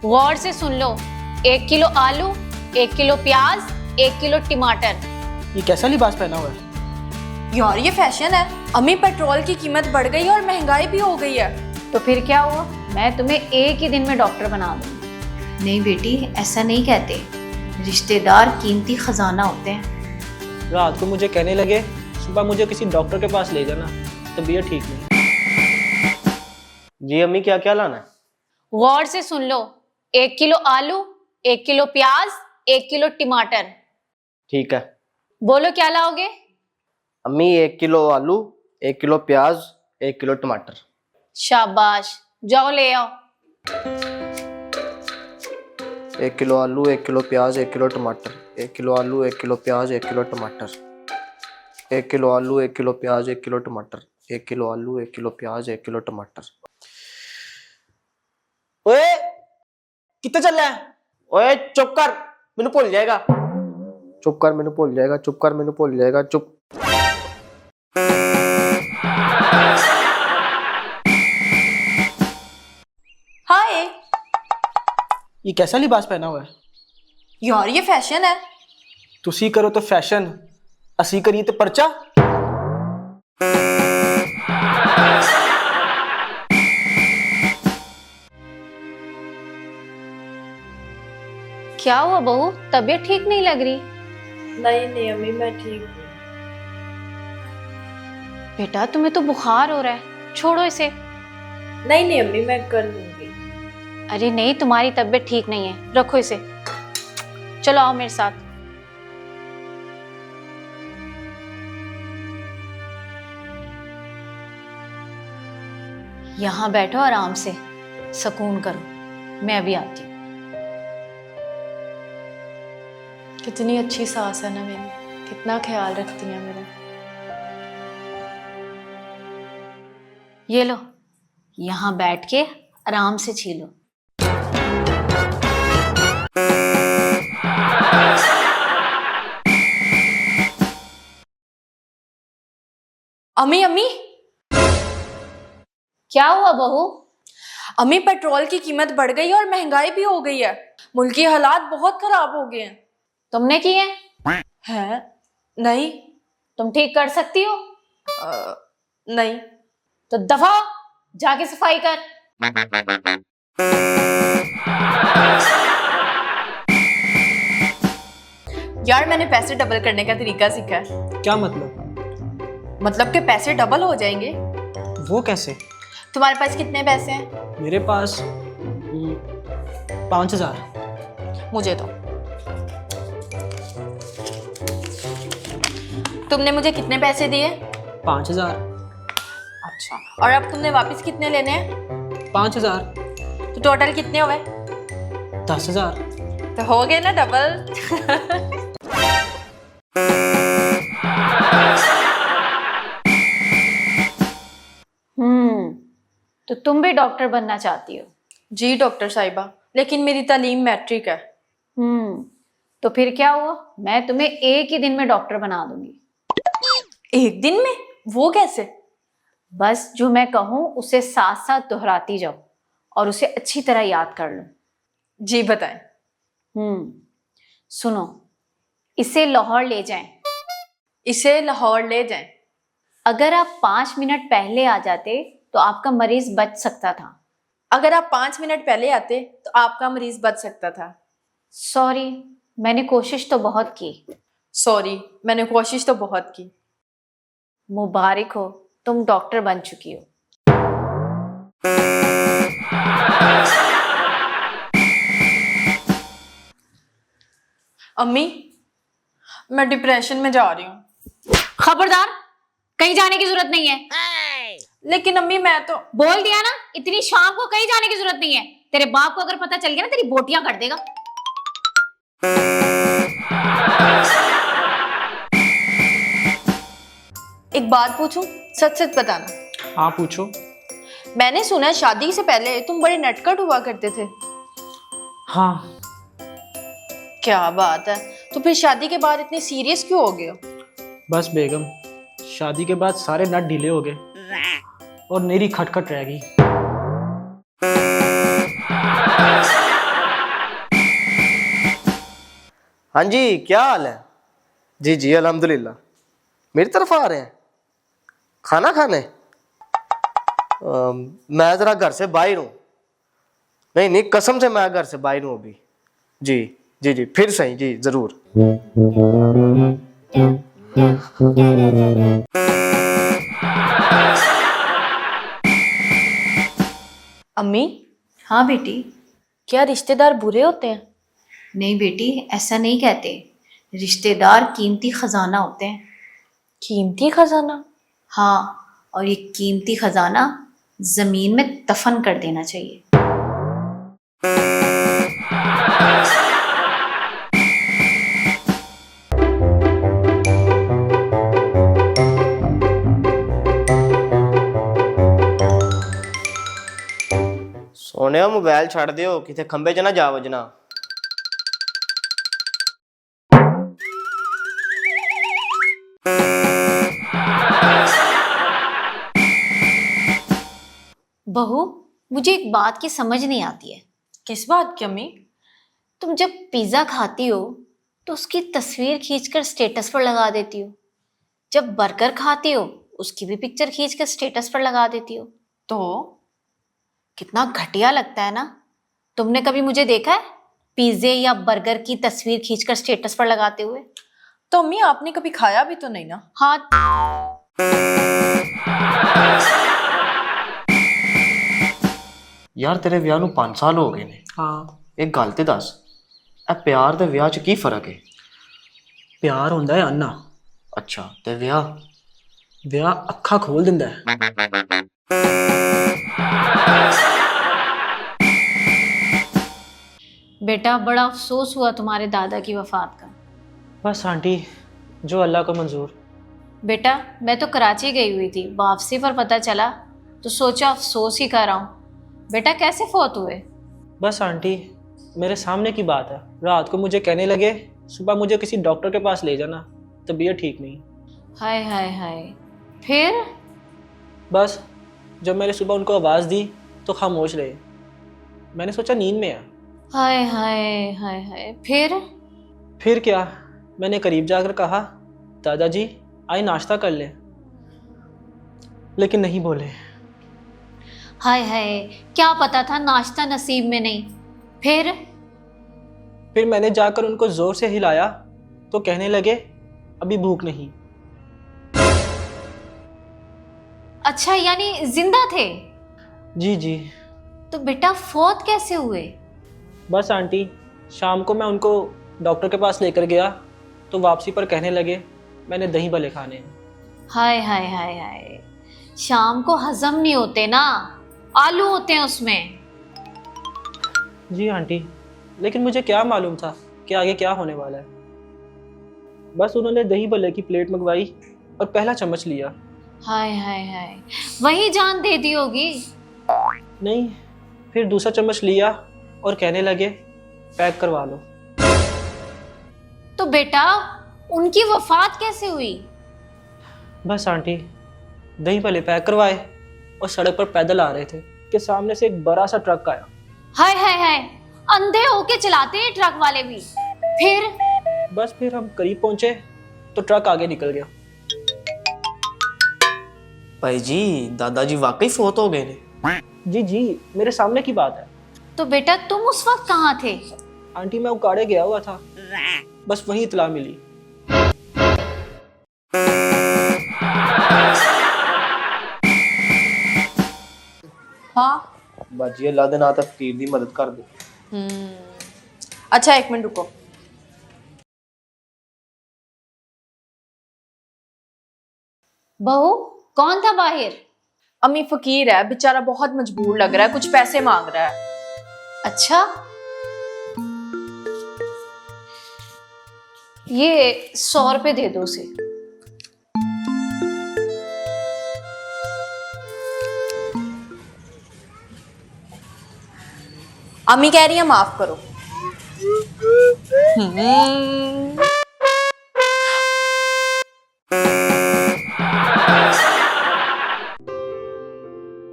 गौर से सुन लो, 1 किलो आलू, 1 किलो प्याज, 1 किलो टमाटर। ये कैसा लिबास पहना हुआ है? यार ये फैशन है। अम्मी पेट्रोल की कीमत बढ़ गई है और महंगाई भी हो गई है। तो फिर क्या हुआ, मैं तुम्हें एक ही दिन में डॉक्टर बना दूंगी। नहीं बेटी, ऐसा नहीं कहते, रिश्तेदार कीमती खजाना होते हैं। रात को मुझे कहने लगे सुबह मुझे किसी डॉक्टर के पास ले जाना, तबीयत ठीक नहीं। जी अम्मी, क्या क्या लाना है? गौर से सुन लो, 1 किलो आलू, 1 किलो प्याज, 1 किलो टमाटर। ठीक है बोलो क्या लाओगे? अम्मी, 1 किलो आलू, 1 किलो प्याज, 1 किलो टमाटर। शाबाश, जाओ ले आओ। 1 किलो आलू, 1 किलो प्याज, 1 किलो टमाटर। 1 किलो आलू, 1 किलो प्याज, 1 किलो टमाटर। 1 किलो आलू, 1 किलो प्याज, 1 किलो टमाटर। 1 किलो आलू, 1 किलो प्याज, 1 किलो टमाटर। ओए कितना चल रहा है? ओए चुप कर, मैंने भूल जाएगा। चुप कर, मैंने भूल जाएगा। चुप कर, मैंने भूल जाएगा। चुप। हाय। ये कैसा लिबास पहना हुआ है? यार ये फैशन है। तुसी करो तो फैशन, असी करिए तो पर्चा। क्या हुआ बहू, तबीयत ठीक नहीं लग रही? नहीं अम्मी, मैं ठीक हूँ। बेटा तुम्हें तो बुखार हो रहा है, छोड़ो इसे। नहीं अम्मी, मैं कर लूंगी। अरे नहीं, तुम्हारी तबीयत ठीक नहीं है, रखो इसे। चलो आओ मेरे साथ। यहाँ बैठो आराम से, सुकून करो, मैं अभी आती हूँ। कितनी अच्छी सास है ना मेरी, कितना ख्याल रखती है मेरा। ये लो, यहाँ बैठ के आराम से छीलो। अम्मी क्या हुआ बहू? अम्मी पेट्रोल की कीमत बढ़ गई है और महंगाई भी हो गई है। मुल्की हालात बहुत खराब हो गए हैं। तुमने किए? हैं? नहीं। तुम ठीक कर सकती हो? नहीं। तो दफा हो, जाके सफाई कर। यार मैंने पैसे डबल करने का तरीका सीखा है। क्या मतलब? मतलब कि पैसे डबल हो जाएंगे। वो कैसे? तुम्हारे पास कितने पैसे हैं? मेरे पास 5,000। मुझे दो। तुमने मुझे कितने पैसे दिए? 5,000। अच्छा, और अब तुमने वापस कितने लेने हैं? 5,000। तो टोटल कितने हुए? 10,000। तो हो गए ना डबल। तो तुम भी डॉक्टर बनना चाहती हो? जी डॉक्टर साहिबा, लेकिन मेरी तालीम मैट्रिक है। तो फिर क्या हुआ, मैं तुम्हें एक ही दिन में डॉक्टर बना दूंगी। एक दिन में? वो कैसे? बस जो मैं कहूँ उसे साथ साथ दोहराती जाओ और उसे अच्छी तरह याद कर लो। जी बताएं। सुनो, इसे लाहौर ले जाएं। इसे लाहौर ले जाएं। अगर आप 5 मिनट पहले आ जाते तो आपका मरीज बच सकता था। अगर आप 5 मिनट पहले आते तो आपका मरीज बच सकता था। सॉरी, मैंने कोशिश तो बहुत की। सॉरी, मैंने कोशिश तो बहुत की। मुबारक हो, तुम डॉक्टर बन चुकी हो। अम्मी, मैं डिप्रेशन में जा रही हूँ। खबरदार, कहीं जाने की जरूरत नहीं है। लेकिन अम्मी मैं तो बोल दिया ना, इतनी शाम को कहीं जाने की जरूरत नहीं है। तेरे बाप को अगर पता चल गया ना, तेरी बोटियां कर देगा। एक बात पूछूं, सच सच बताना। हाँ पूछो। मैंने सुना है शादी से पहले तुम बड़े नटखट हुआ करते थे। हाँ। क्या बात है, तो फिर शादी के बाद इतने सीरियस क्यों हो गए हो? बस बेगम, शादी के बाद सारे नट ढीले हो गए और मेरी खटखट रह गई। हाँ जी, क्या हाल है? जी जी अल्हम्दुलिल्लाह। मेरी तरफ आ रहे हैं खाना खाने? मैं ज़रा घर से बाहर हूँ। नहीं नहीं, कसम से मैं घर से बाहर हूँ अभी। जी जी जी, फिर सही जी, ज़रूर। अम्मी, हाँ बेटी। क्या रिश्तेदार बुरे होते हैं? नहीं बेटी, ऐसा नहीं कहते। रिश्तेदार कीमती खजाना होते हैं। कीमती खजाना? हाँ, और ये कीमती खजाना जमीन में दफन कर देना चाहिए। सोने मोबाइल छड़ दियो, किथे खंबे च ना जा वजना। बहू, मुझे एक बात की समझ नहीं आती है। किस बात की अम्मी? तुम जब पिज्ज़ा खाती हो तो उसकी तस्वीर खींचकर स्टेटस पर लगा देती हो। जब बर्गर खाती हो उसकी भी पिक्चर खींचकर स्टेटस पर लगा देती हो। तो कितना घटिया लगता है ना। तुमने कभी मुझे देखा है पिज्जे या बर्गर की तस्वीर खींचकर स्टेटस पर लगाते हुए? तो अम्मी, आपने कभी खाया भी तो नहीं ना? हाँ। यार तेरे विआह नूं 5 साल हो गए ने। हाँ, एक गल ते दस, ए प्यार ते विआह च की फर्क है? प्यार हुंदा है अन्ना, अच्छा ते विआह? विआह अखा खोल दिंदा है। बेटा, बड़ा अफसोस हुआ तुम्हारे दादा की वफात का। बस आंटी, जो अल्लाह को मंजूर। बेटा, मैं तो कराची गई हुई थी, वापसी पर पता चला तो सोचा अफसोस ही कर रहा हूँ। बेटा, कैसे फौत हुए? बस आंटी, मेरे सामने की बात है। रात को मुझे कहने लगे सुबह मुझे किसी डॉक्टर के पास ले जाना, तबीयत ठीक नहीं। हाय हाय हाय। फिर? बस जब मैंने सुबह उनको आवाज़ दी तो खामोश रहे। मैंने सोचा नींद में है। हाय हाय हाय हाय। फिर क्या, मैंने करीब जाकर कहा दादाजी आइए नाश्ता कर लें, लेकिन नहीं बोले। हाय हाय, क्या पता था नाश्ता नसीब में नहीं। फिर मैंने जाकर उनको ज़ोर से हिलाया तो कहने लगे अभी भूख नहीं। अच्छा, यानी जिंदा थे? जी जी। तो बेटा फौत कैसे हुए? बस आंटी, शाम को मैं उनको डॉक्टर के पास लेकर गया तो वापसी पर कहने लगे मैंने दही भल्ले खाने हैं। हाय हाय हाय हाय। शाम को हजम नहीं होते ना, आलू होते हैं उसमें। जी आंटी, लेकिन मुझे क्या मालूम था कि आगे क्या होने वाला है। बस उन्होंने दही भल्ले की प्लेट मंगवाई और पहला चम्मच लिया। हाय हाय हाय, वही जान दे दी होगी। नहीं, फिर दूसरा चम्मच लिया और कहने लगे पैक करवा लो। तो बेटा उनकी वफात कैसे हुई? बस आंटी, दही भल्ले पैक करवाए और सड़क पर पैदल आ रहे थे कि सामने से एक बड़ा सा ट्रक आया। हाय हाय हाय, अंधे होके चलाते हैं ट्रक वाले भी। फिर हम करीब पहुंचे तो ट्रक आगे निकल गया। भाई जी, दादाजी वाकई फौत हो गए ने? जी जी, मेरे सामने की बात है। तो बेटा तुम उस वक्त कहाँ थे? आंटी, मैं उकाड़े गया हुआ था, बस वही इतला मिली। हाँ। बाजी अल्लाह दे नाम ते फकीर दी मदद कर दे। अच्छा, 1 मिनट रुको। बहू, कौन था बाहर? अम्मी, फकीर है बेचारा, बहुत मजबूर लग रहा है, कुछ पैसे मांग रहा है। अच्छा, ये 100 रुपए दे दो उसे। अम्मी कह रही है माफ करो।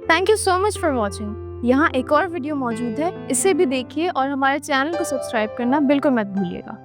Thank you so much for watching. यहाँ एक और वीडियो मौजूद है, इसे भी देखिए और हमारे चैनल को सब्सक्राइब करना बिल्कुल मत भूलिएगा।